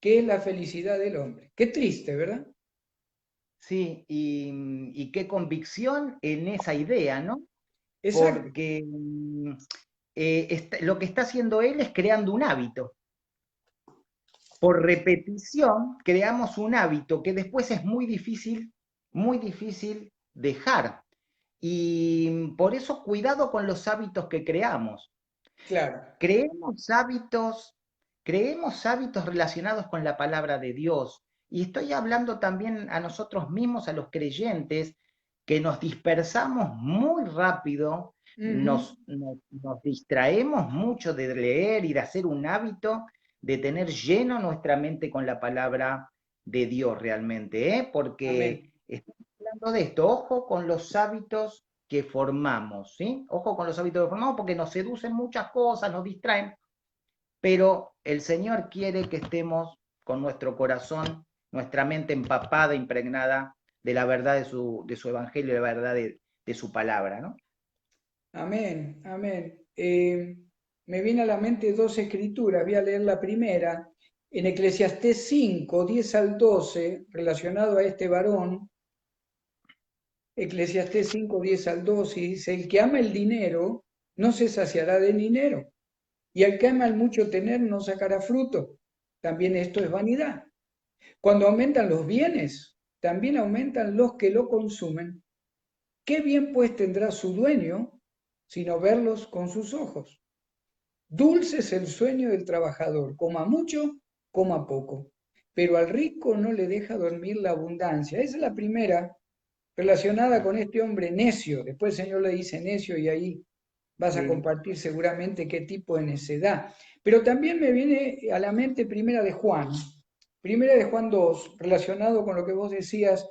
que es la felicidad del hombre. Qué triste, ¿verdad? Sí, y qué convicción en esa idea, ¿no? Exacto, Porque lo que está haciendo él es creando un hábito. Por repetición, creamos un hábito que después es muy difícil dejar. Y por eso cuidado con los hábitos que creamos. claro. Creemos hábitos, creemos hábitos relacionados con la palabra de Dios. Y estoy hablando también a nosotros mismos, a los creyentes, que nos dispersamos muy rápido, Ujú. nos distraemos mucho de leer y de hacer un hábito, de tener lleno nuestra mente con la palabra de Dios realmente, ¿eh? Porque Amén. estamos hablando de esto, ojo con los hábitos que formamos, ¿sí? Ojo con los hábitos que formamos porque nos seducen muchas cosas, nos distraen, pero el Señor quiere que estemos con nuestro corazón, nuestra mente empapada, impregnada de la verdad de su evangelio, de la verdad de su palabra, ¿no? Amén. Amén. Me viene a la mente dos escrituras. Voy a leer la primera. En Eclesiastés 5, 10 al 12, relacionado a este varón, Eclesiastés 5, 10 al 12, dice, el que ama el dinero no se saciará de dinero, y el que ama el mucho tener no sacará fruto. También esto es vanidad. Cuando aumentan los bienes, también aumentan los que lo consumen. ¿Qué bien pues tendrá su dueño sino verlos con sus ojos? Dulce es el sueño del trabajador, coma mucho, coma poco, pero al rico no le deja dormir la abundancia. Esa es la primera relacionada con este hombre necio. Después el Señor le dice necio y ahí vas a Sí. compartir seguramente qué tipo de necedad. Pero también me viene a la mente Primera de Juan 2, relacionado con lo que vos decías,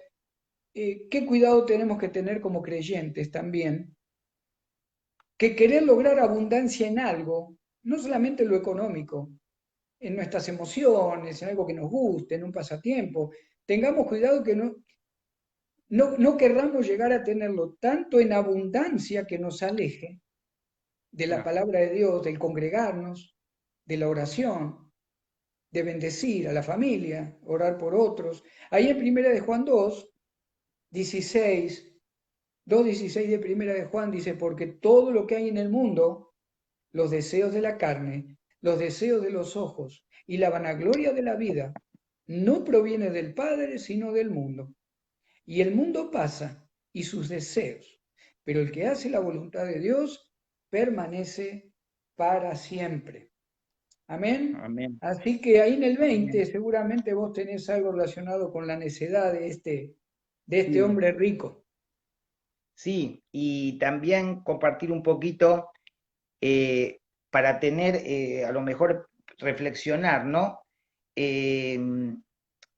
qué cuidado tenemos que tener como creyentes también, que querer lograr abundancia en algo, no solamente en lo económico, en nuestras emociones, en algo que nos guste, en un pasatiempo, tengamos cuidado que no querramos llegar a tenerlo tanto en abundancia que nos aleje de la No. palabra de Dios, del congregarnos, de la oración, de bendecir a la familia, orar por otros. Ahí en Primera de Juan 2, 16, 2:16 de Primera de Juan dice, porque todo lo que hay en el mundo, los deseos de la carne, los deseos de los ojos y la vanagloria de la vida, no proviene del Padre, sino del mundo. Y el mundo pasa y sus deseos, pero el que hace la voluntad de Dios permanece para siempre. Amén. Amén. Así que ahí en el 20 Amén. seguramente vos tenés algo relacionado con la necedad de este Sí, hombre rico. sí, y también compartir un poquito eh, para tener, a lo mejor reflexionar, ¿no? Eh,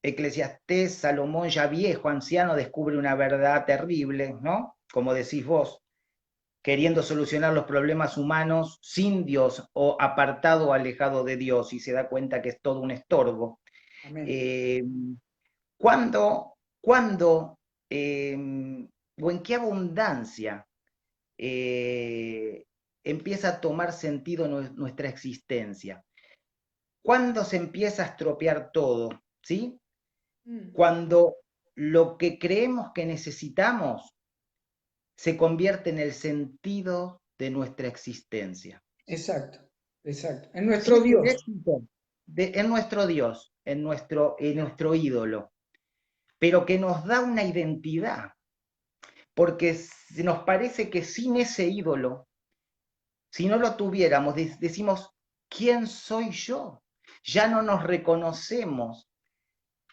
Eclesiastés, Salomón ya viejo, anciano, descubre una verdad terrible, ¿no? Como decís vos, queriendo solucionar los problemas humanos sin Dios o apartado o alejado de Dios y se da cuenta que es todo un estorbo. Amén. Eh, ¿Cuándo o en qué abundancia eh, empieza a tomar sentido nuestra existencia? ¿Cuándo se empieza a estropear todo? ¿Sí? Mm. Cuando lo que creemos que necesitamos se convierte en el sentido de nuestra existencia. Exacto, exacto. En Si nuestro es el Dios. éxito en nuestro Dios, en nuestro ídolo, pero que nos da una identidad, porque nos parece que sin ese ídolo, si no lo tuviéramos, decimos, ¿quién soy yo? Ya no nos reconocemos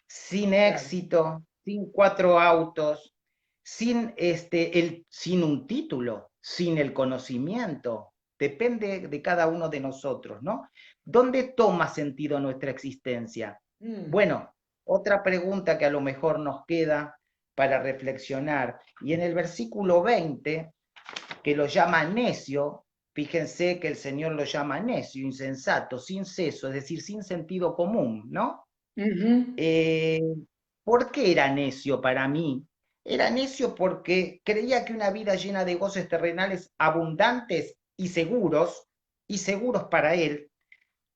sin Claro. éxito, sin 4 autos, sin un título, sin el conocimiento. Depende de cada uno de nosotros, ¿no? ¿Dónde toma sentido nuestra existencia? Mm. Bueno, otra pregunta que a lo mejor nos queda para reflexionar. Y en el versículo 20, que lo llama necio, fíjense que el Señor lo llama necio, insensato, sin seso, es decir, sin sentido común, ¿no? Ujú. Eh, ¿Por qué era necio para mí? Era necio porque creía que una vida llena de goces terrenales abundantes y seguros para él,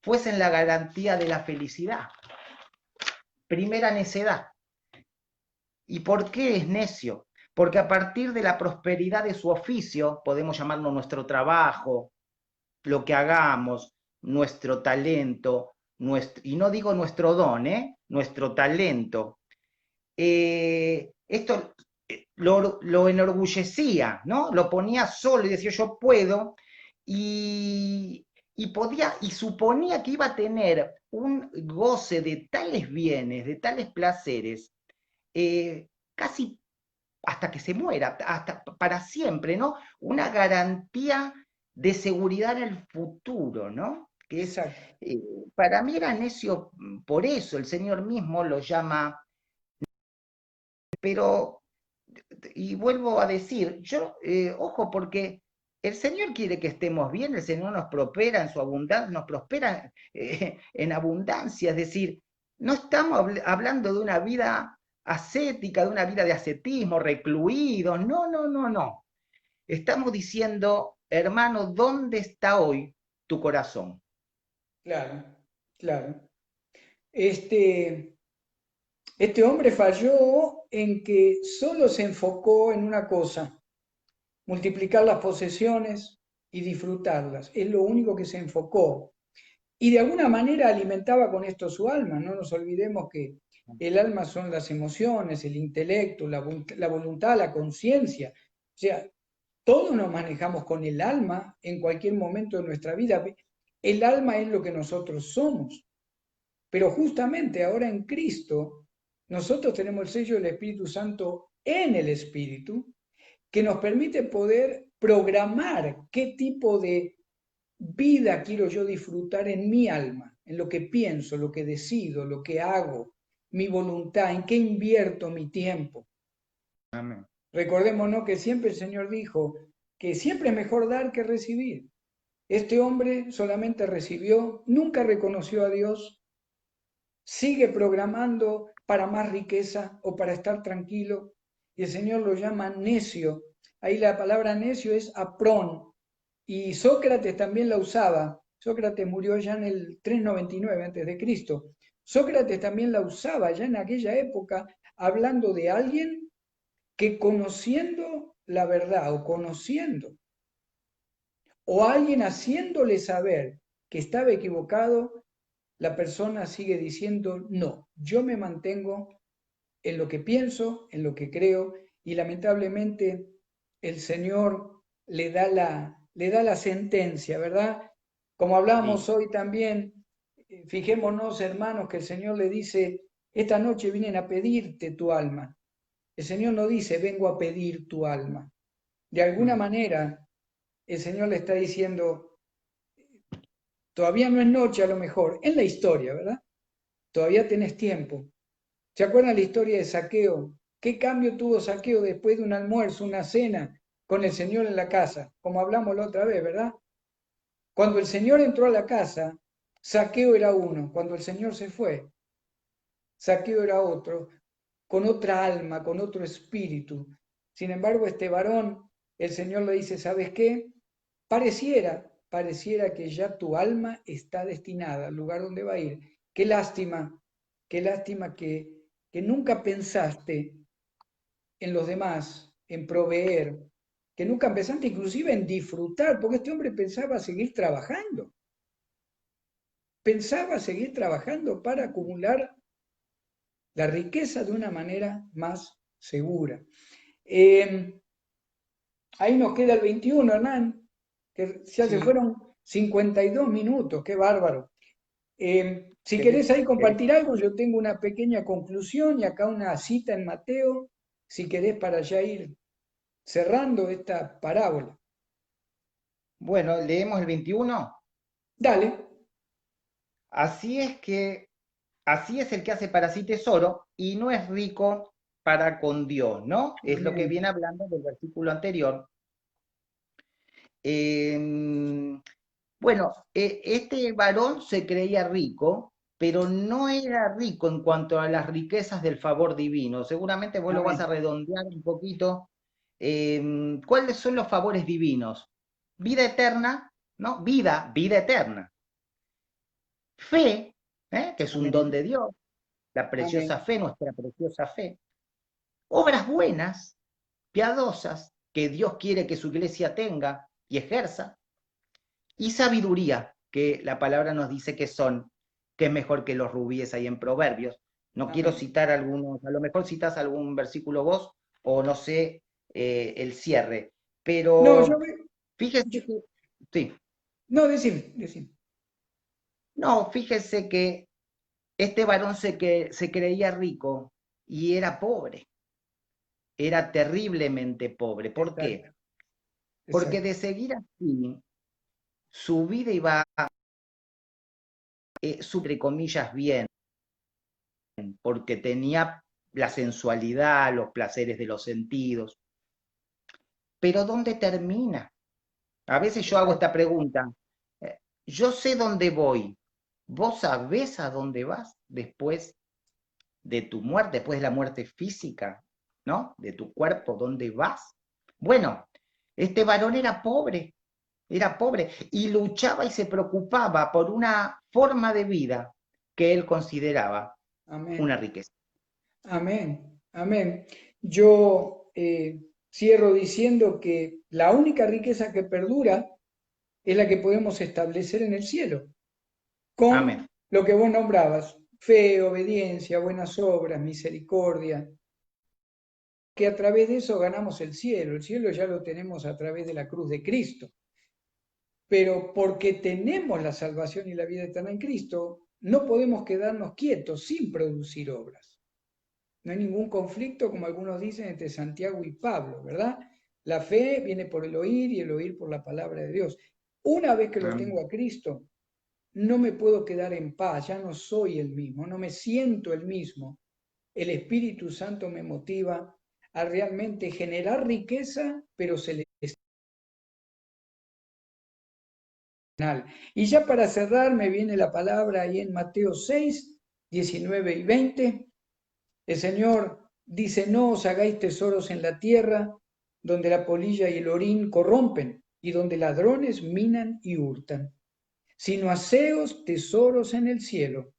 fuesen la garantía de la felicidad. Primera necedad. ¿Y por qué es necio? Porque a partir de la prosperidad de su oficio, podemos llamarlo nuestro trabajo, lo que hagamos, nuestro talento, y no digo nuestro don, nuestro talento, esto lo enorgullecía, ¿no? Lo ponía solo y decía yo puedo y podía y suponía que iba a tener un goce de tales bienes, de tales placeres, casi hasta que se muera, hasta para siempre, ¿no? Una garantía de seguridad en el futuro, ¿no? Que es, Exacto. eh, para mí era necio por eso, el Señor mismo lo llama, pero y vuelvo a decir, ojo, porque el Señor quiere que estemos bien, el Señor nos prospera en su abundancia, nos prospera en abundancia, es decir, no estamos hablando de una vida ascética, de una vida de ascetismo, recluidos, no, no, no, no. Estamos diciendo, hermano, ¿dónde está hoy tu corazón? Claro, claro. Este, este hombre falló en que solo se enfocó en una cosa, multiplicar las posesiones y disfrutarlas. Es lo único que se enfocó. Y de alguna manera alimentaba con esto su alma. No nos olvidemos que el alma son las emociones, el intelecto, la voluntad, la conciencia. O sea, todos nos manejamos con el alma en cualquier momento de nuestra vida. El alma es lo que nosotros somos. Pero justamente ahora en Cristo, nosotros tenemos el sello del Espíritu Santo en el Espíritu, que nos permite poder programar qué tipo de vida quiero yo disfrutar en mi alma, en lo que pienso, lo que decido, lo que hago, mi voluntad, en qué invierto mi tiempo. Amén. Recordémonos que siempre el Señor dijo que siempre es mejor dar que recibir. Este hombre solamente recibió, nunca reconoció a Dios, sigue programando para más riqueza o para estar tranquilo, y el Señor lo llama necio. Ahí la palabra necio es aprón, y Sócrates también la usaba. Sócrates murió ya en el 399 a.C. Sócrates también la usaba ya en aquella época, hablando de alguien que conociendo la verdad o conociendo, o alguien haciéndole saber que estaba equivocado, la persona sigue diciendo, no, yo me mantengo en lo que pienso, en lo que creo, y lamentablemente el Señor le da la sentencia, ¿verdad? Como hablábamos Sí. hoy también, fijémonos, hermanos, que el Señor le dice, esta noche vienen a pedirte tu alma. El Señor no dice, vengo a pedir tu alma. De alguna Mm. manera, el Señor le está diciendo, todavía no es noche a lo mejor, en la historia, ¿verdad? Todavía tenés tiempo. ¿Se acuerdan la historia de Saqueo? ¿Qué cambio tuvo Saqueo después de un almuerzo, una cena con el Señor en la casa? Como hablamos la otra vez, ¿verdad? Cuando el Señor entró a la casa, Saqueo era uno. Cuando el Señor se fue, Saqueo era otro, con otra alma, con otro espíritu. Sin embargo, este varón, el Señor le dice, ¿sabes qué? Pareciera que ya tu alma está destinada al lugar donde va a ir. Qué lástima que nunca pensaste en los demás, en proveer, que nunca pensaste inclusive en disfrutar, porque este hombre pensaba seguir trabajando para acumular la riqueza de una manera más segura. Ahí nos queda el 21, Hernán, que ya se Sí. fueron 52 minutos, qué bárbaro. Si ¿Querés- querés ahí querés? compartir algo, yo tengo una pequeña conclusión y acá una cita en Mateo, si querés para ya ir cerrando esta parábola. Bueno, leemos el 21. Dale. Así es que, así es el que hace para sí tesoro y no es rico para con Dios, ¿no? Es lo que Amén. viene hablando del versículo anterior. Em, bueno, este varón se creía rico, pero no era rico en cuanto a las riquezas del favor divino. Seguramente vos lo vas a Amén. redondear un poquito. ¿Cuáles son los favores divinos? Vida eterna, ¿no? Vida eterna. Fe, que es un don Amén. de Dios, la Amén. preciosa fe, nuestra preciosa fe. Obras buenas, piadosas, que Dios quiere que su iglesia tenga y ejerza. Y sabiduría, que la palabra nos dice que es mejor que los rubíes ahí en Proverbios. No quiero Amén. citar algunos, a lo mejor citas algún versículo vos, o no sé, el cierre. No, yo, Pero fíjese yo- que, sí, no, decime, decime. no, fíjese que este varón se creía rico y era pobre, era terriblemente pobre. ¿Por Exacto, qué? Porque exacto. de seguir así, su vida iba, entre comillas, bien, porque tenía la sensualidad, los placeres de los sentidos. Pero ¿dónde termina? A veces yo hago esta Exacto. pregunta. Yo sé dónde voy. ¿Vos sabés a dónde vas después de tu muerte, después de la muerte física, ¿no? De tu cuerpo, ¿dónde vas? Bueno, este varón era pobre y luchaba y se preocupaba por una forma de vida que él consideraba una Amén. riqueza. Amén. Amén. Yo cierro diciendo que la única riqueza que perdura es la que podemos establecer en el cielo, Amén. con lo que vos nombrabas. fe, obediencia, buenas obras, misericordia, que a través de eso ganamos el cielo. El cielo ya lo tenemos a través de la cruz de Cristo. Pero porque tenemos la salvación y la vida eterna en Cristo, no podemos quedarnos quietos sin producir obras. No hay ningún conflicto, como algunos dicen, entre Santiago y Pablo, ¿verdad? La fe viene por el oír y el oír por la palabra de Dios. Una vez que lo tengo a Cristo, no me puedo quedar en paz, ya no soy el mismo, no me siento el mismo. El Espíritu Santo me motiva a realmente generar riqueza, pero celestial. Y ya para cerrar, me viene la palabra ahí en Mateo 6, 19 y 20. El Señor dice, no os hagáis tesoros en la tierra, donde la polilla y el orín corrompen, y donde ladrones minan y hurtan, sino haceos tesoros en el cielo,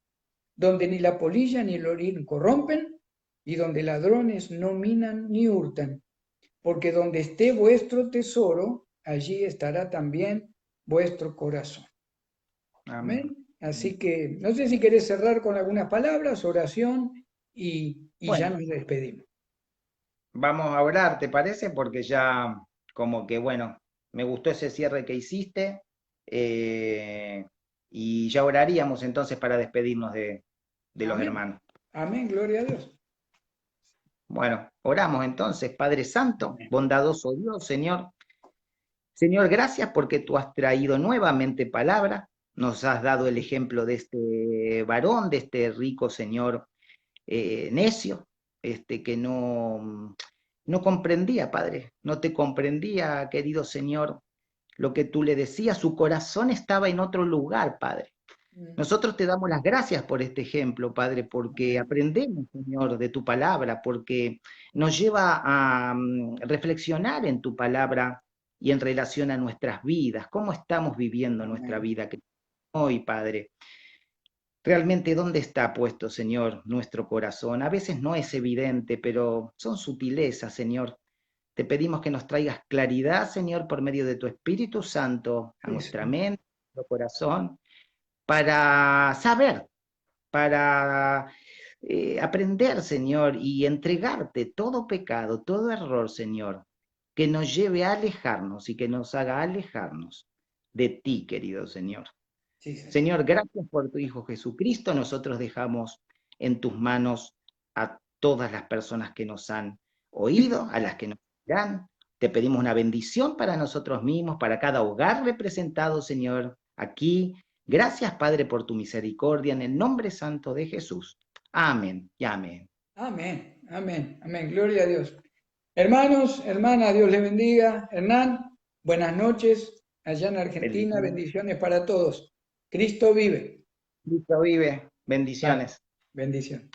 donde ni la polilla ni el orín corrompen, y donde ladrones no minan ni hurtan, porque donde esté vuestro tesoro, allí estará también vuestro corazón. Amén. Amén. Así que no sé si querés cerrar con algunas palabras, oración, y ya Bueno, nos despedimos. vamos a orar, ¿te parece? Porque ya como que, bueno, me gustó ese cierre que hiciste eh, y ya oraríamos entonces para despedirnos de los Amén. hermanos. Amén, gloria a Dios. Bueno, oramos entonces, Padre Santo, Amén. bondadoso Dios, Señor. Señor, gracias porque tú has traído nuevamente palabra, nos has dado el ejemplo de este varón, de este rico señor necio, que no comprendía, Padre, no te comprendía, querido Señor, lo que tú le decías, su corazón estaba en otro lugar, Padre. Nosotros te damos las gracias por este ejemplo, Padre, porque Amén. aprendemos, Señor, de tu palabra, porque nos lleva a reflexionar en tu palabra y en relación a nuestras vidas, cómo estamos viviendo nuestra Amén. vida hoy, Padre. Realmente, ¿dónde está puesto, Señor, nuestro corazón? A veces no es evidente, pero son sutilezas, Señor. Te pedimos que nos traigas claridad, Señor, por medio de tu Espíritu Santo a Sí, nuestra Señor. mente, a nuestro corazón, para saber, para aprender, Señor, y entregarte todo pecado, todo error, Señor, que nos lleve a alejarnos y que nos haga alejarnos de ti, querido Señor. Sí, Señor. Señor, gracias por tu Hijo Jesucristo. Nosotros dejamos en tus manos a todas las personas que nos han oído, a las que nos dirán. Te pedimos una bendición para nosotros mismos, para cada hogar representado, Señor, aquí. Gracias, Padre, por tu misericordia, en el nombre santo de Jesús. Amén y amén. Amén. Amén. Amén. Gloria a Dios. Hermanos, hermanas, Dios les bendiga. Hernán, buenas noches. Allá en Argentina, Bendiciones. bendiciones para todos. Cristo vive. Cristo vive. Bye. Bendiciones. Bendición.